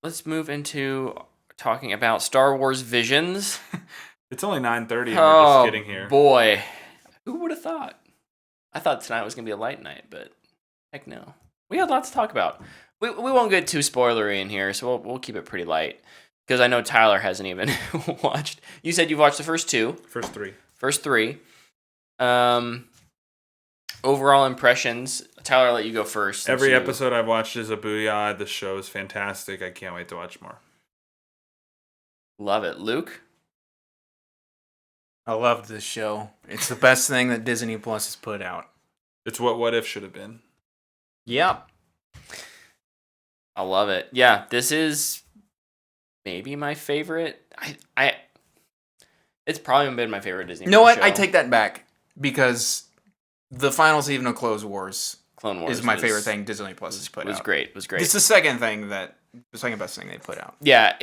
let's move into talking about Star Wars Visions. It's only 9:30 and we're just getting here. Boy, who would have thought? I thought tonight was gonna be a light night, but heck no. We had lots to talk about. We won't get too spoilery in here, so we'll keep it pretty light because I know Tyler hasn't even watched. You said you've watched the first two. First three. Overall impressions. Tyler, I'll let you go first. Every episode I've watched is a booyah. The show is fantastic. I can't wait to watch more. Love it. Luke? I loved this show. It's the best thing that Disney Plus has put out. It's what If should have been. Yep. I love it. Yeah, this is maybe my favorite. It's probably been my favorite Disney. You know what? show. I take that back because the final season of Clone Wars is my favorite thing Disney Plus has put out. Was great. It's the second best thing they put out. Yeah,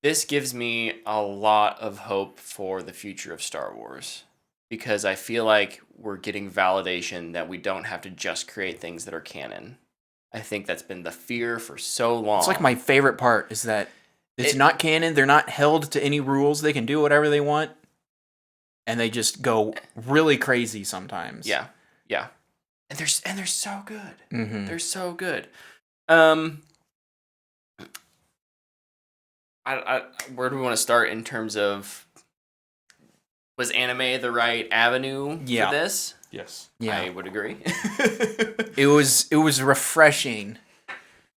this gives me a lot of hope for the future of Star Wars because I feel like we're getting validation that we don't have to just create things that are canon. I think that's been the fear for so long. It's like my favorite part is that it's not canon. They're not held to any rules. They can do whatever they want. And they just go really crazy sometimes. Yeah. And they're so good. Mm-hmm. They're so good. Where do we want to start in terms of was anime the right avenue for this? Yes. Yeah. I would agree. It was refreshing.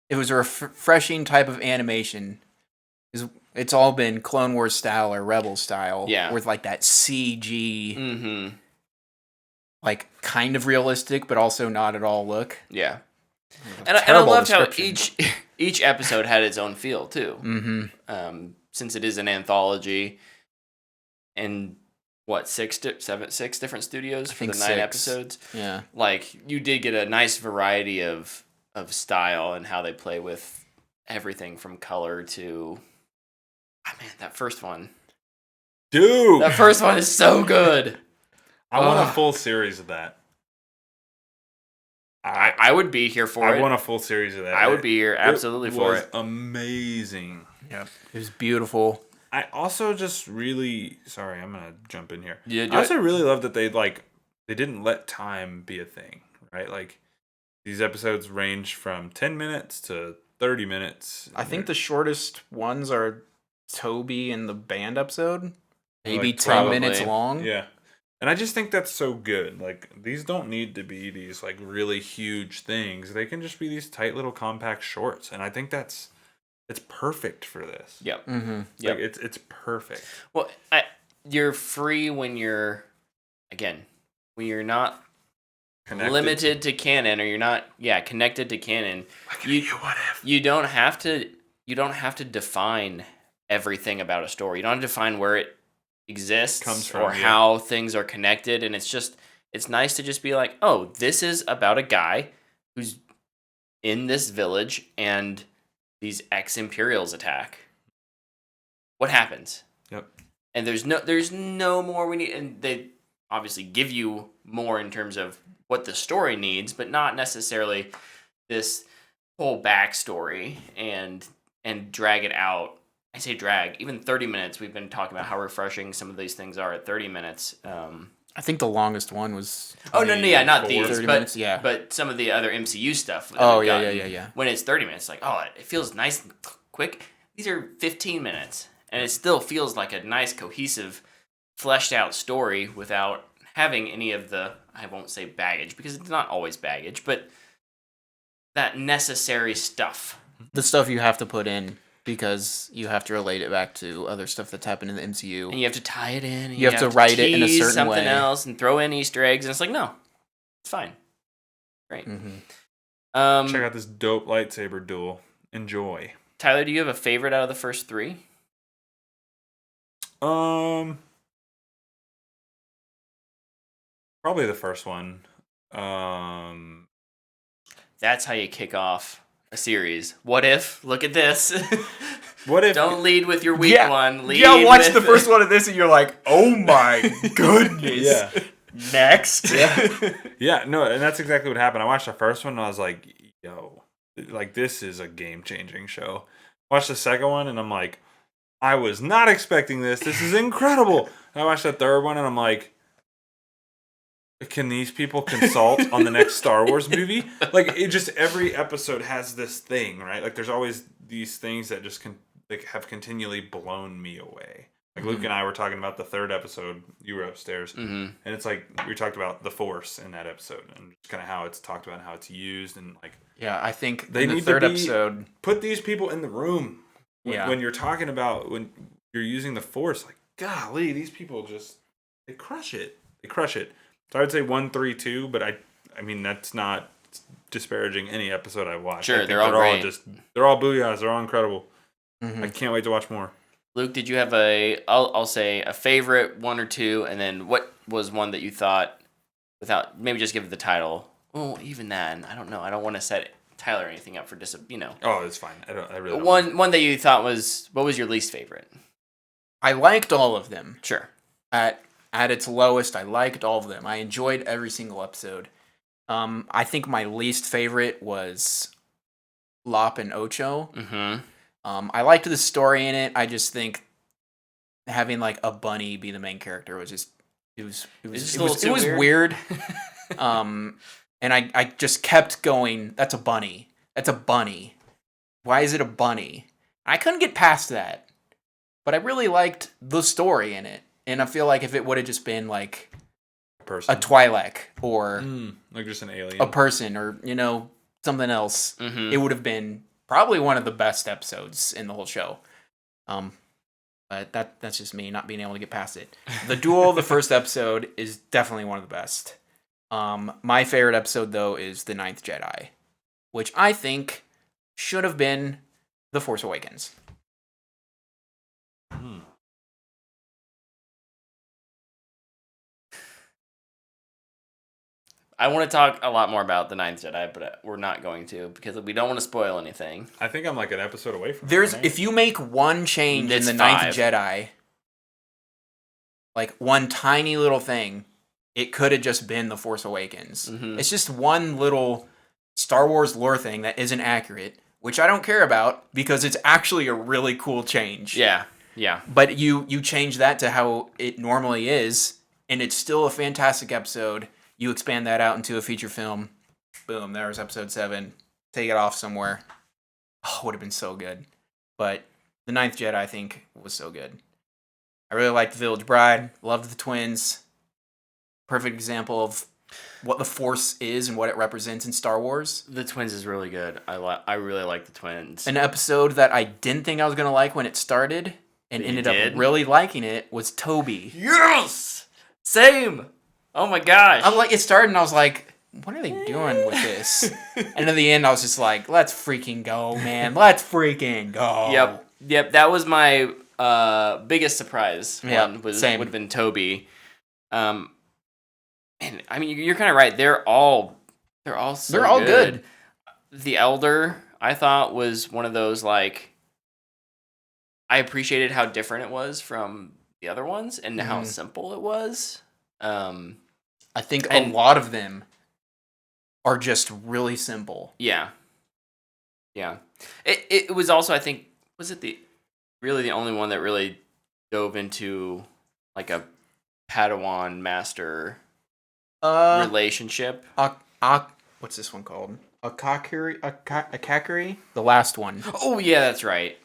It was a refreshing type of animation. It's all been Clone Wars style or Rebel style. Yeah. With like that CG, Mm-hmm. like kind of realistic, but also not at all look. Yeah. And I loved how each episode had its own feel too. Mm-hmm. Since it is an anthology, and what six different studios for the 9 episodes. Yeah. Like you did get a nice variety of style and how they play with everything from color to. Oh, man, that first one. Dude! That first one is so good. I want a full series of that. I would be here for it. I want a full series of that. I would be here absolutely for it. Amazing. Yep. It was beautiful. I also just really... Sorry, I'm going to jump in here. Yeah, I also really love that they didn't let time be a thing, right? Like, these episodes range from 10 minutes to 30 minutes. I think the shortest ones are Toby and the band episode. Maybe Like, 10 probably. minutes long. Yeah. And I just think that's so good. Like, these don't need to be these, like, really huge things. They can just be these tight little compact shorts. And I think it's perfect for this. Yep. Mm-hmm. Yep. Like, it's perfect. Well, you're free when you're not Connected. limited to canon, or you're not connected to canon. You don't have to define everything about a story. You don't have to define where it exists Comes from, or how things are connected, and it's nice to just be like, oh, this is about a guy who's in this village and these ex-Imperials attack. What happens? Yep. And there's no more we need, and they obviously give you more in terms of what the story needs, but not necessarily this whole backstory and drag it out. I say drag, even 30 minutes. We've been talking about how refreshing some of these things are at 30 minutes. I think the longest one was... Oh, no, not these, 30 but, minutes, yeah. but some of the other MCU stuff. that Oh, we've yeah. gotten, when it's 30 minutes, like, oh, it feels nice and quick. These are 15 minutes, and it still feels like a nice, cohesive, fleshed out story without having any of the, I won't say baggage, because it's not always baggage, but that necessary stuff. The stuff you have to put in because you have to relate it back to other stuff that's happened in the MCU. And you have to tie it in. And You have to write it in a tease certain something way. else and throw in Easter eggs, and it's like, no, it's fine. Great. Mm-hmm. Check out this dope lightsaber duel. Enjoy. Tyler, do you have a favorite out of the first 3? Probably the first one. That's how you kick off a series. What if? Look at this. What if? Don't lead with your weak one. Lead watch with the first one of this and you're like, oh my goodness. Yeah. Next. Yeah, no, and that's exactly what happened. I watched the first one and I was like, yo, like this is a game changing show. Watched the second one and I'm like, I was not expecting this. This is incredible. I watched the third one and I'm like, can these people consult on the next Star Wars movie? Like, it just, every episode has this thing, right? Like, there's always these things that just have continually blown me away. Like, Luke and I were talking about the third episode. You were upstairs. And it's like, we talked about the Force in that episode and just kind of how it's talked about and how it's used. And, like, Yeah, I think they in the need third to episode. put these people in the room. Yeah. When you're talking about, when you're using the Force, like, golly, these people just, they crush it. They crush it. So I would say 1, 3, 2, but I mean, that's not disparaging any episode I watch. Sure, I think they're all great. They're all booyahs. They're all incredible. Mhm. I can't wait to watch more. Luke, did you have I'll say a favorite, 1 or 2, and then what was one that you thought, without, maybe just give it the title. Well, even then, I don't know. I don't want to set Tyler anything up for Oh, it's fine. I really don't. One that you thought was, what was your least favorite? I liked all of them. Sure. At its lowest, I liked all of them. I enjoyed every single episode. I think my least favorite was Lop and Ocho. Mm-hmm. I liked the story in it. I just think having like a bunny be the main character was just it was weird. And I just kept going. That's a bunny. That's a bunny. Why is it a bunny? I couldn't get past that. But I really liked the story in it. And I feel like if it would have just been like person. a Twi'lek or Like just an alien. a person or, something else, Mm-hmm. it would have been probably one of the best episodes in the whole show. But that's just me not being able to get past it. The duel, the first episode, is definitely one of the best. My favorite episode, though, is The Ninth Jedi, which I think should have been The Force Awakens. I want to talk a lot more about The Ninth Jedi, but we're not going to because we don't want to spoil anything. I think I'm like an episode away from If you make one change It's in The 5. Ninth Jedi, like one tiny little thing, it could have just been The Force Awakens. Mhm. It's just one little Star Wars lore thing that isn't accurate, which I don't care about because it's actually a really cool change. Yeah. But you change that to how it normally is, and it's still a fantastic episode. You expand that out into a feature film. Boom, there's episode 7. Take it off somewhere. Oh, it would have been so good. But The Ninth Jedi, I think, was so good. I really liked The Village Bride. Loved the twins. Perfect example of what the Force is and what it represents in Star Wars. The twins is really good. I really like the twins. An episode that I didn't think I was going to like when it started and You ended did? up really liking it was Toby. Yes! Same! Oh my gosh. It started and I was like, what are they doing with this? And in the end, I was just like, let's freaking go, man. Let's freaking go. Yep. That was my biggest surprise. Yeah, Would same. have been Toby. And I mean, you're kind of right. They're all good. The Elder, I thought, was one of those, like, I appreciated how different it was from the other ones and how simple it was. I think a lot of them are just really simple. Yeah. It was also, I think, was it really the only one that really dove into like a Padawan master relationship? What's this one called? Akakiri? The last one. Oh yeah, that's right.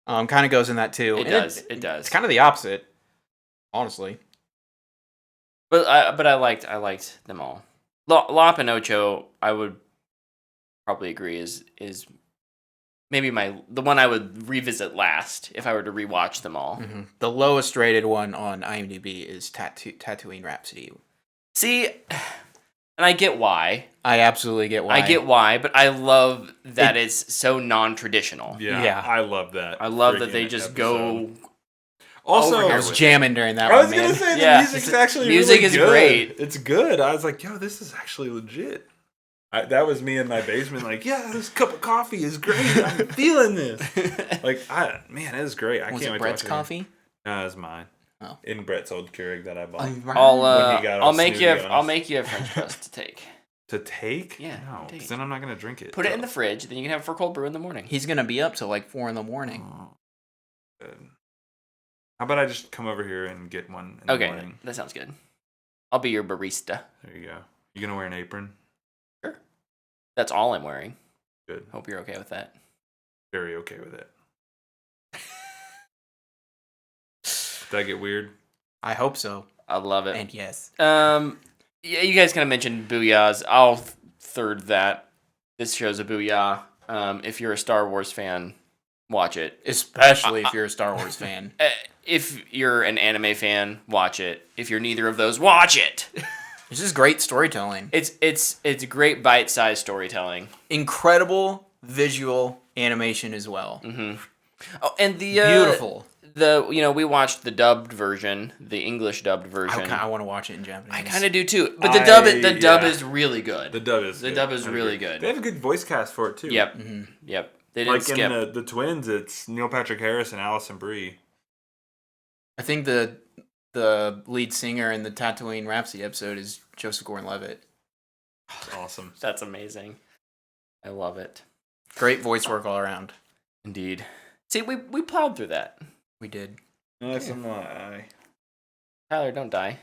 Kind of goes in that too. It And does. It does. It's kind of the opposite, honestly. But I liked them all. Lop and Ocho, I would probably agree is maybe the one I would revisit last if I were to rewatch them all. Mm-hmm. The lowest rated one on IMDb is Tatooine Rhapsody. See, and I get why. I absolutely get why. I get why, but I love that it's so non-traditional. Yeah, I love that. I love that freaking they just episode. go. Also, over I here was with jamming during that I one, was man. gonna say the Yeah. music's actually Music really is good. great. It's good. I was like, yo, this is actually legit. That was me in my basement, like, yeah, this cup of coffee is great. I'm feeling this. Like, man, it is great. I Was can't it wait Brett's to watch it. coffee? No, it was mine. Oh. In Brett's old Keurig that I bought. I'll When he got all I'll make you snooty on us. I'll make you a French press to take. To take? Yeah, No, take because it. then I'm not going to drink it. Put it in the fridge, then you can have it for cold brew in the morning. He's gonna be up till like 4 a.m. Oh, good. How about I just come over here and get one in the Okay, morning? that sounds good. I'll be your barista. There you go. You going to wear an apron? Sure. That's all I'm wearing. Good. Hope you're okay with that. Very okay with it. Did I get weird? I hope so. I love it. And yes, Yeah, you guys kind of mentioned booyahs. I'll third that. This show's a booyah. If you're a Star Wars fan, watch it. especially if you're a Star Wars fan. If you're an anime fan, watch it. If you're neither of those, watch it. This is great storytelling. It's great bite-sized storytelling. Incredible visual animation as well. Mm-hmm. Oh, and the Beautiful. We watched the dubbed version, the English dubbed version. I want to watch it in Japanese. I kind of do too, but the dub yeah. is really good. The dub is The good. dub is I really agree. good. They have a good voice cast for it, too. Yep, Mhm. yep. They didn't Like skip. in the twins, it's Neil Patrick Harris and Allison Brie. I think the lead singer in the Tatooine Rhapsody episode is Joseph Gordon-Levitt. Awesome. That's amazing. I love it. Great voice work all around. Indeed. See, we plowed through that. We did. That's my eye. Tyler, don't die.